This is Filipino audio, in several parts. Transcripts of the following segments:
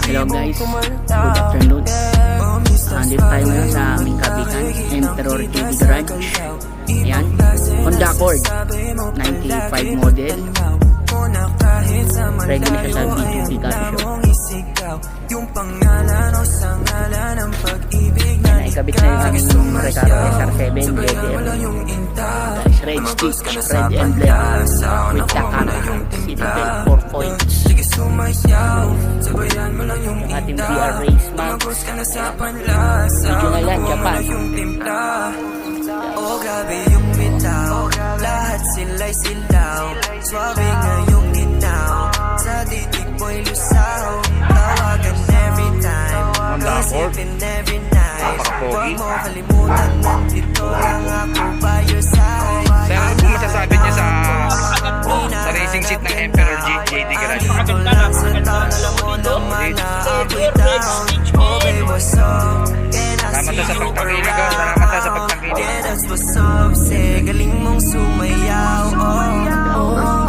Hello guys, good afternoon. Nandito tayo ngayon sa aming kabitan, Emperor TV Garage. Ayan, Honda Accord 95 model. Ready na siya sa B2B Coffee Shop. Naikabit na yung aming Recaro SR7 leather. Guys, red stick, red emblem with Takara Citadel 4 points. Yung ating VR Race Max. Medyo na yan, Japan. Oh, grabe yung bitaw, lahat sila'y silaw. Swabe ngayong ginaw, sa titig mo'y lusaw. Tawagan every time, isipin every night. Huwag mo kalimutan, nandito lang ako by your side. Sir, ano po masasabi niya sa racing seat ng Emperor JD Garage? Dito lang sa town, alam mo naman na ako'y down. Oh babe, what's up? Salamat sa pagtangkilig ko, salamat sa pagtangkilig. Yeah, that's what's up, say, galing mong sumayaw. Oh, ang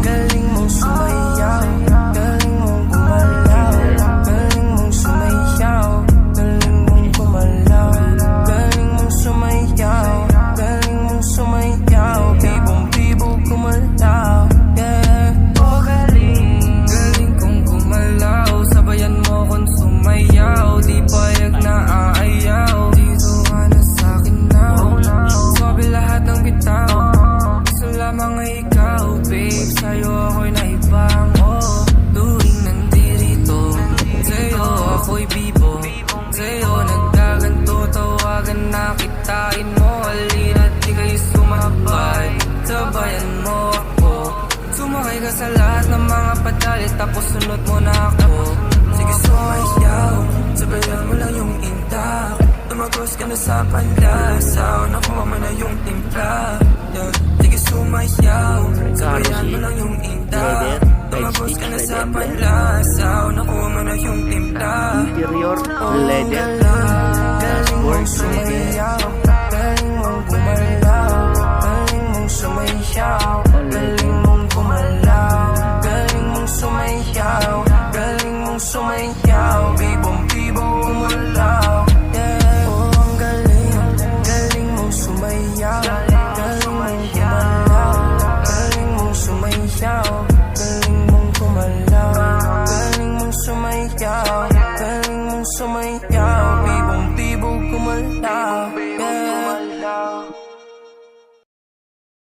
galing mong sumayaw. Galing mong gumalaw. Galing mong sumayaw. Galing mong gumalaw. Galing mong sumayaw. Galing mong sumayaw. Bibong-bibo gumalaw. Yeah, oh galing kong gumalaw. Sabayan mo kong sumayaw. Di payag na aayaw. Dito ka na sa'kin now. Sabi lahat ng bitaw. Gusto lamang ay ikaw, babe. Sa'yo ako'y naibang. Oh, tuwing nandirito. Sa'yo ako'y bibo. Sa'yo nagdaganto. Tawagan na kitain mo. Halina't di kayo sumabay. Sabayan mo ako. Sumakay ka sa lahat ng mga padalit. Tapos sunod mo na ako. Sige sumayaw. Sabayan mo lang yung intak. Tumagos ka na sa panlasaw. Nakuha mo na yung timpla. Yeah. Sige sumayaw. Sabayan mo lang yung intak. Tumagos ka na sa panlasaw. Nakuha mo na yung timpla. Interior leather. Galing mong sumayaw. Galing mong gumalaw. Galing mong sumayaw. Galing mong gumalaw. Galing mong sumayaw. Galing mong sumayaw. Bibong-bibong gumalaw. Yeah, oh ang galing mong sumayaw. Galing mong gumalaw. Galing mong sumayaw. Galing mong gumalaw. Galing mong sumayaw. Galing mong sumayaw.